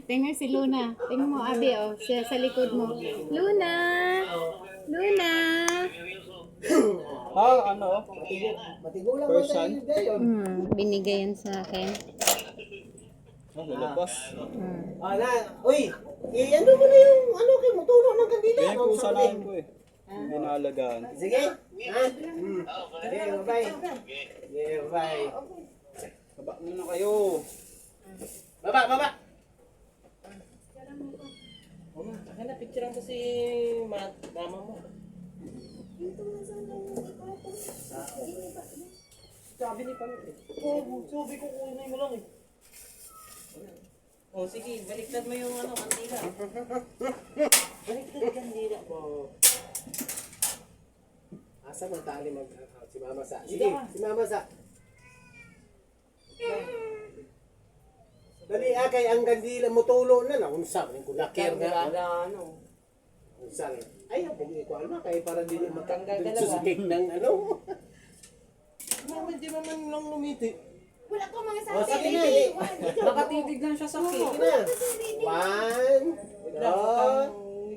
Tingnan si Luna. Tingnan mo, Abi, oh. Siya sa likod mo. Luna! Luna! Ano? Matigo lang Person? tayo. Binigay yan sa akin. Lalabas. Uy! Ano mo na yung kay mo tulong ng kandila. Kaya po sanayin ko eh. Hindi naalagaan. Sige. Okay, bye-bye. Yeah, bye. Baba muna kayo. Baba. Hanap picture ko si mama mo. Sabi ni Pamit eh. Sabi ko kunin mo lang eh. Oh, sige, baliktad mo yung kandila. Baliktad kandila po. Asa mo tali si Mama Sa? Sige, si Mama Sa. Dali kay ang kandila mo tulo na unsa ko nakir nga. Ano? Unsa? Ay, ang pugi ko alma kay para dili Matanggal ka makatanggal na ba? sa ng ano. Mama, di naman lang lumiti. Wala ko mga O, sige na eh. Nakatitig lang siya sa Sige cake. na. One,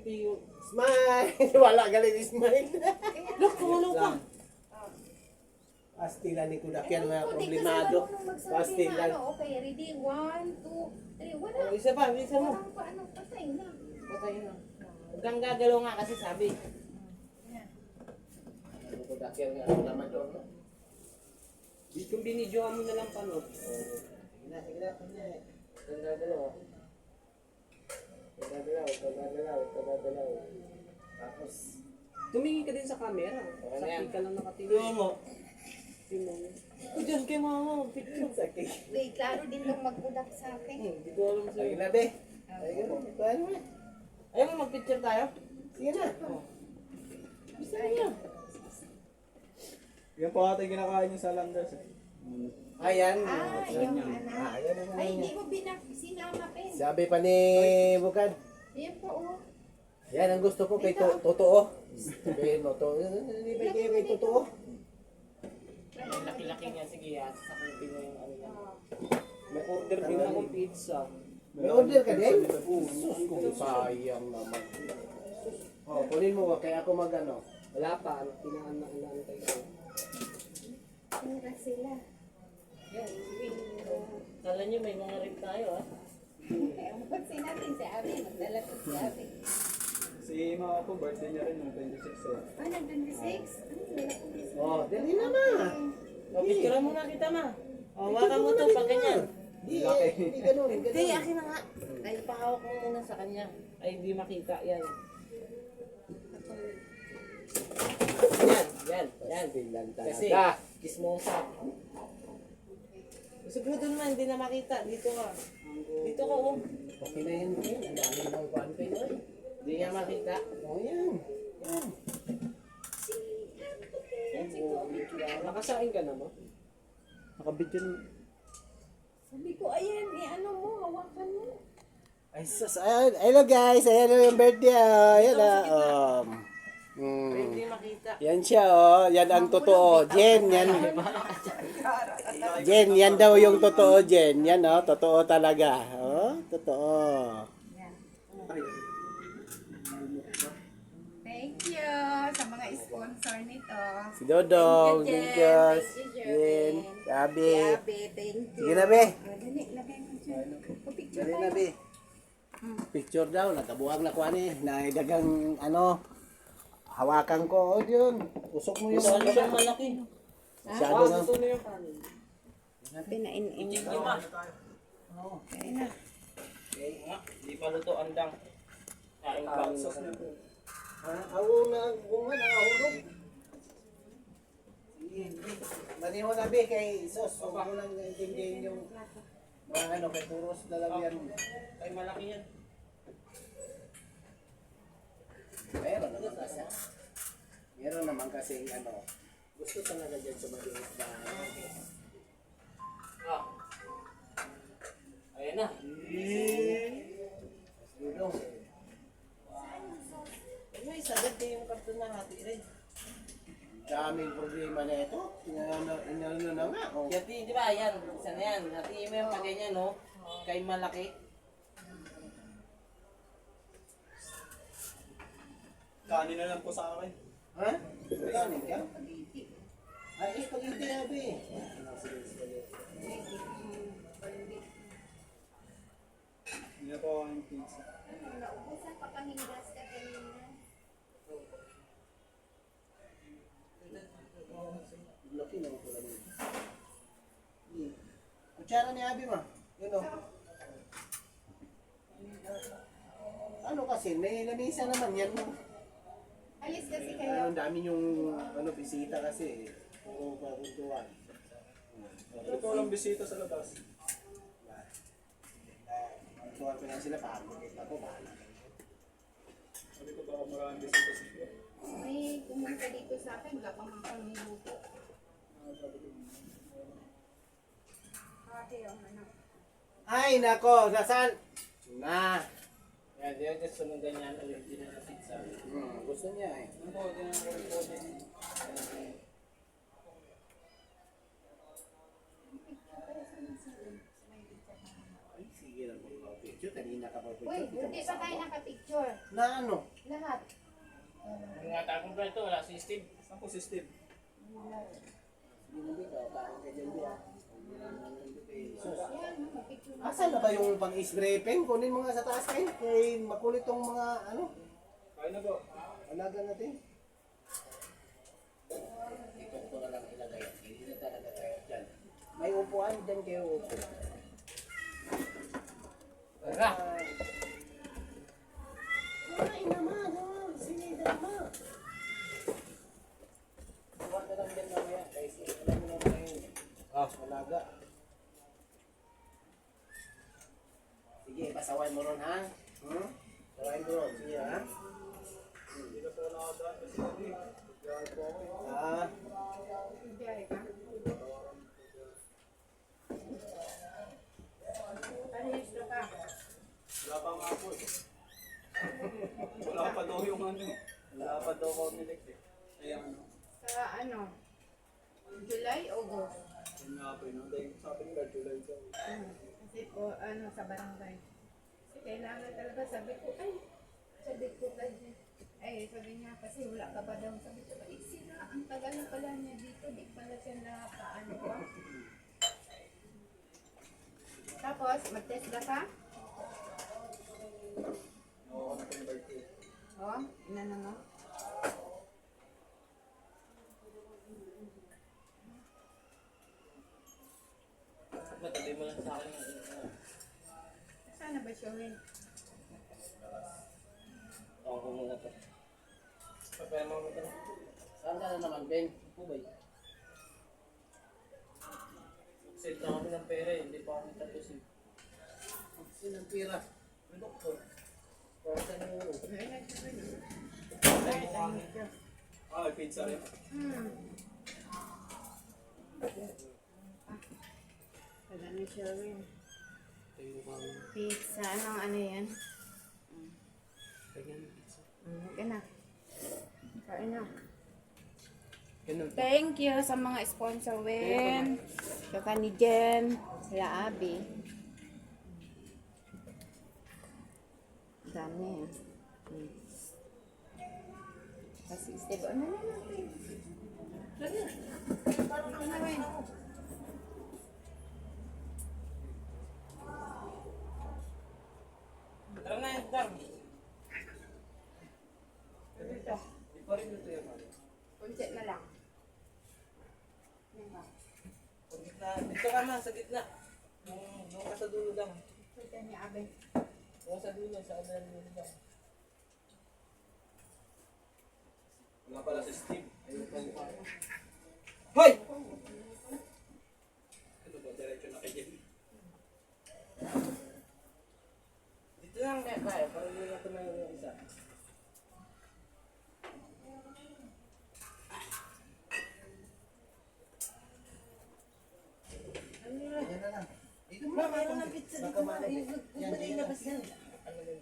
two, smile. Wala galing smile. Look, kumulaw pa. Pastilan ni Kudakyan nga problemado. Pastilan. Okay, ready? 1, 2, 3. Wala. Oh, isa pa, isa mo. Parang paano, patay na. Patay na. Huwag kang gagalaw nga kasi sabi. Kudakyan nga ang naman doon. Kung binidyohan mo na lang panood. Sige na. Huwag kang gagalaw. Tagagalaw. Tapos, Tumingin ka din sa camera. Sakit ka lang nakatingin. Oo mo. Ako dyan kay mama, picture. sakit. Wait, klaro din lang magkudak sa akin. Hindi ko alam Sige sa'yo. na, be. Ayun, paano mo? Ayaw mo mag-picture tayo? Sige na. Gusto niya. Yan po ata yung kinakain niyo sa Landers eh. Ayan. Yung anak. Ayan ang Ay, hindi mo sinama, Pen. Sabi pa ni Bukad, Yan po, oh. yan ang gusto ko kay Totoo. Sabihin mo, hindi ba kay Totoo? Laki-laki niya. Sige, sasakitin mo yung ano niya. May order din akong pizza. May order ka din? Sus, kung sayang naman. Oh, kunin mo, kaya ako mag-ano. Wala pa. Tinaantay ko. Mura sila. Yan. Kala niyo may mga rib tayo ah. Pagsin natin si Abi. Magdala ko si Abi. Si Mama po, birthday niya rin ng 26 eh. Ah, nag-26? Wala ko gusto. Oh, dali na ma. O, picture muna kita ma. O, wakan mo to pag ganyan. Hindi ganun. Hindi, akin na nga. Ay, pahawak mo muna sa kanya. Ay, di makita. Yan. Yan. Tingnan Kasi, talaga. kismosa. Gusto ko doon man, hindi na makita. Dito ka. Dito ka, oh. Okay na yan. Ang dami ng kuhan pa yun. Hindi niya makita. Oh, yan. Nakasain ka na mo? Nakabidyo na. Sabi ko, ayan, ano mo, hawakan mo. Ay, sus. Hello guys. Ayan na yung birthday. Ayan na. Hindi makita. Yan siya, oh. Yan ang totoo. Jen, yan. Jen, yan daw yung totoo, Jen. Yan, oh. Totoo talaga. Oh, totoo. Thank you sa mga sponsor nito. Si Dodong. Thank you, Thank Jen. you. Thank you, Jen. Jen. Sabi. Abi, thank you. Sige na, be. Dali, lagay mo dyan. Picture Dali tayo. na, be. Picture daw. Nakabuhag na kuha ni. Naidagang, hawakan ko. Oh, yun. Usok mo yung Saan siya malaki? Masyado nga. Gusto niyo yung kanin. Pinain-in. Sige ma. Kaya na. Hindi pa luto andang. Kain pa. Ako na, kung nga, nakahulog. Maniho na, be, kay Sos. Huwag mo lang intindihin yung mga kay Puros na lang yan. Ay malaki yan. Meron naman kasi gusto talaga dyan sa maliit na Ah. Ayan na. dulong. May sagad din yung karton na hati rin. Daming problema na ito. Inano na nga. Oh. Yati, di ba? Yan. Isa na yan. Hati mo yung pag ganyan, no? Kay malaki. Kanin na lang po sa akin. Ha? Kanin ka? Ay, spaghetti abi. Hindi na po ako yung pizza. Naubusan pa panindas ka kanina. Laki na ko lang. Kutsara ni Abi ma. Yun o. Ano kasi, may lamisa naman yan. Alis kasi kayo. Ang dami yung bisita kasi. Puro pakuntuan. Ito po walang bisita sa labas. Tuwan ko lang sila pa. Ako bahala. Sabi ko baka maraming bisita sa iyo. May pumunta dito sa akin, wala pang kami buko. Ate, ang anak. Ay, nako. Nasaan? Na. Yan, yan, just sunundan niya ulit din na pizza. Gusto niya eh. Ano po, din ang recording. Ay, sige lang po. Picture, kanina ka pa Uy, hindi pa tayo nakapicture. Na ano? Lahat. Yung nga takong ito, wala si Steve. Saan po si Steve? Hindi ka, parang ka dyan diya. Yan, magpicture na. Asan na ba yung pang-spray pen? Kunin mo nga sa taas kayo. Kaya makulit tong mga Kaya na po. alaga natin. Ito ko na lang ilagay. Hindi na talaga tayo dyan. May upuan dyan kayo upo. Tara! Ay naman, naman. Sige naman. Upuan na lang dyan mamaya. Kasi alam mo naman kayo. Alaga. Sige, pasawan mo ron ha. Pasawan mo ron. Sige ha. Hindi na po nakadaan kasi hindi. Kaya po ako eh. Biyay ka. Parehistro ka. Wala pa nga po eh. Wala pa daw yung ano. Wala pa daw ako nilek eh. Kaya ano. Sa ano? July, August. Yun nga po yun. Dahil sabi nila July daw. Kasi po, ano, sa barangay. Kasi kailangan talaga, sabi ko, sabi ko kasi, sabi niya kasi wala ka pa daw. Sabi ko, sila, ang tagal na pala niya dito, di pala siya nakaano pa. Tapos, mag-test ka? Oo, ano po yung birthday. Oo, inano mo? Matabi mo lang sa akin. Sana ba showin? Ako ko muna to. Papaya mo ito. Saan ka na naman, Ben? Ubay. Save na kami ng pera, hindi pa kami tapos eh. Sinang pira? May doktor. Para sa nyo. May pizza rin. Wala na showin. Pizza, anong ano yan? Kain na. Kain na. Ganun. Thank you sa mga sponsor, Wen. Saka ni Jen. Sila Abi. Dami. Kasi Steve, ano na natin? Ano na, Wen? Tara na yan, Dar. Ipa rin ito yan. Kunti na lang. Sa gitna. Dito ka na, sa gitna. Doon ka sa dulo lang. Kunti ni Abi. Doon sa dulo, sa other dulo lang. Wala pala si Steve. Ayun pa mukha. Hoy! Ito ba, diretso na kay Jen. Dito lang kaya, para hindi na tumayo yung isa. Yan na lang. Dito mo Ma, mayroon ng pizza dito. Baka malapit. Yan, Pwede dito. ilabas yan. Ano yun?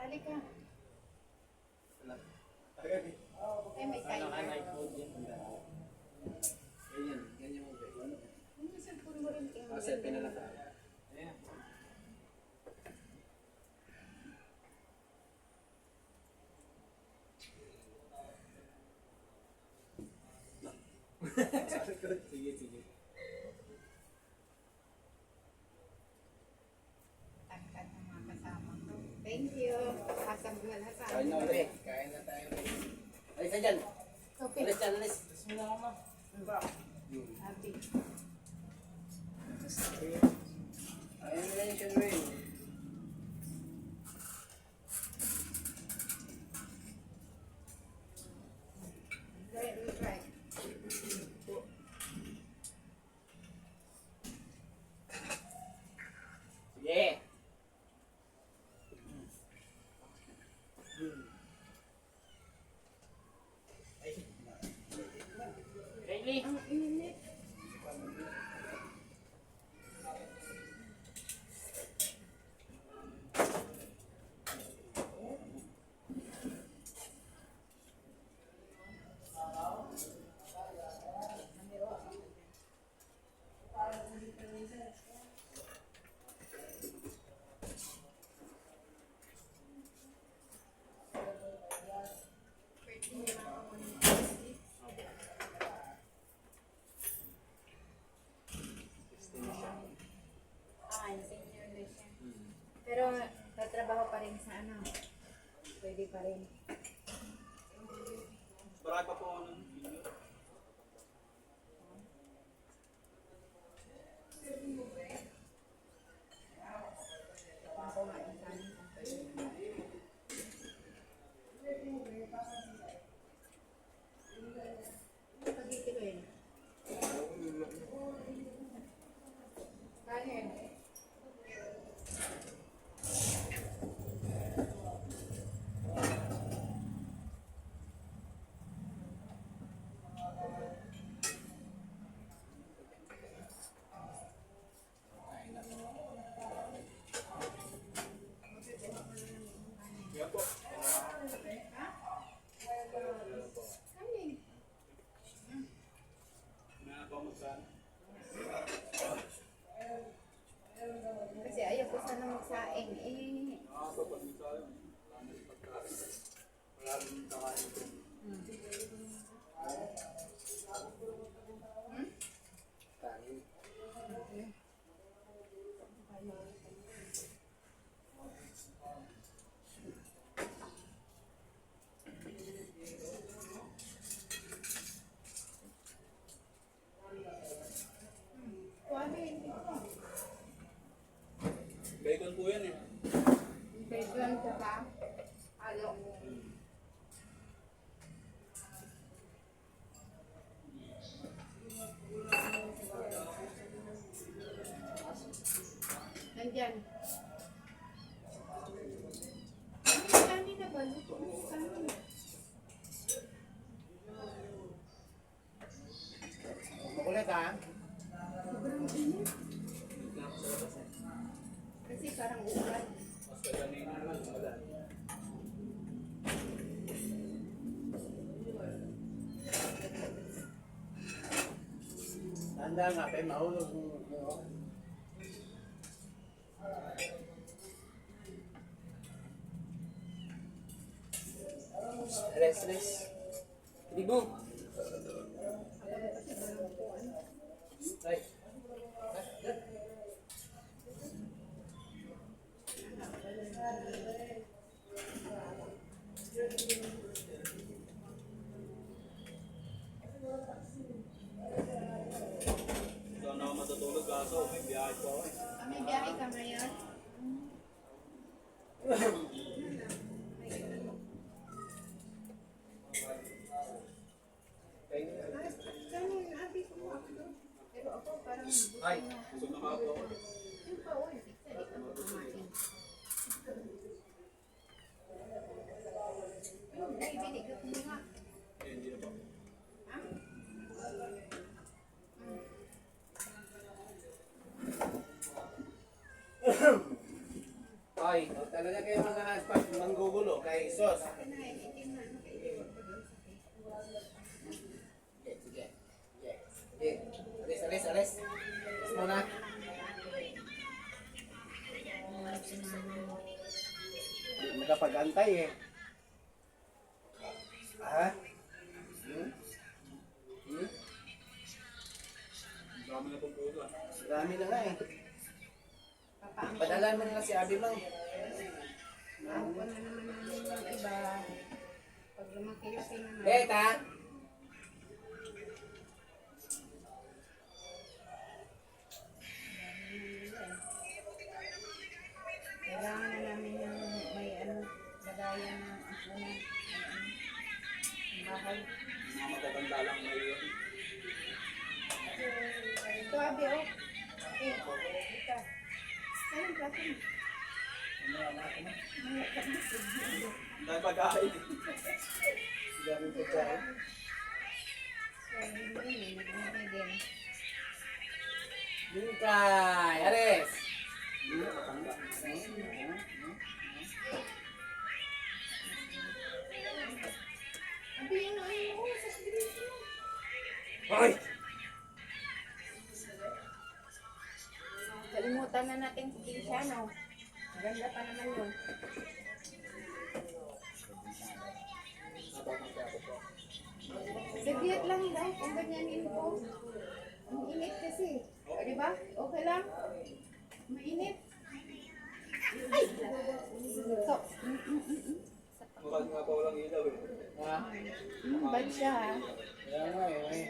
Halika. Agad eh. Ay, may Ano ka, timer. night mode yan. Ganyan, ganyan mo. Ano sa cellphone mo rin kayo? Set na lang. Ayan. Sige, sige. Tangkad ng mga kasama ko. Thank you. Hasang buhala sa Kain na amin. ulit. Kain na tayo. Alis na dyan. Okay. Alis dyan, alis. Happy. Ayun na yun, Shenway. Right, right. Sige. Riley! Ang init. Ah, senior na siya. Pero tatrabaho pa rin sa ano. Pwede pa rin. Marami pa po ako ng video. Ako nga yung kanin. Pag-ikiloin. Kanin. Kaya po. Kanin. Na pa magkano? Kasi ayaw ko sana magsaing. Eh, Nakakapag tayo. Wala na yung pagkain. Wala rin yung kakain ko. kanin. Bacon po yan eh. Bacon ko ka. Alo. Nandyan. Ano kanin na ba? Luto mo kanin. Makulit ha? Sobrang init. Kasi parang ulan. Mas kaganina naman. Wala. Tanda nga, kay mahulog. Alis, alis. Hindi mo. Right. Ikaw na ako matutulog kaso may biyahe po ako eh. May biyahe ka ngayon? Ganun, abi ko ako. Pero ako parang Ay. Busog na ako. yung pauwi. Pizza, di ka kumain. Ay, bili ka kumuha. Eh, hindi na po. Ha? Ay. Hoy. Talaga kayo mga aspas, manggugulo kay Sos. Akin na, itim na, nakaiwan ko doon sa cake. Sige. Alis. Alis muna. Hindi makapag-antay eh. Ha? Dami na itong puso. Dami na nga eh. Papaangkin. Padala mo na si Abi Mang. Ako na naman namin yung iba. Pag lumaki-laki naman. Teta! Kailangan na namin yung may lagayan ng unan. Bahay. Mga matatanda lang may yun. Ito, Abi, oh. Okay. Ito. Ayun, plato mo. Dahil pag-aay. Dami po dyan. So, yun, nagmamay din. Bingkay! Ares! Abi, yung ano, sa spirit mo. Hoy! Kalimutan na natin si Kinsiano. Maganda pa naman yun. Saglit lang daw kung ganyanin ko. Ang init kasi. O, di ba? Okay lang? Mainit. Ay! So, Mukha nga pa walang ilaw eh. Ha? bad siya ha. Kaya nga eh.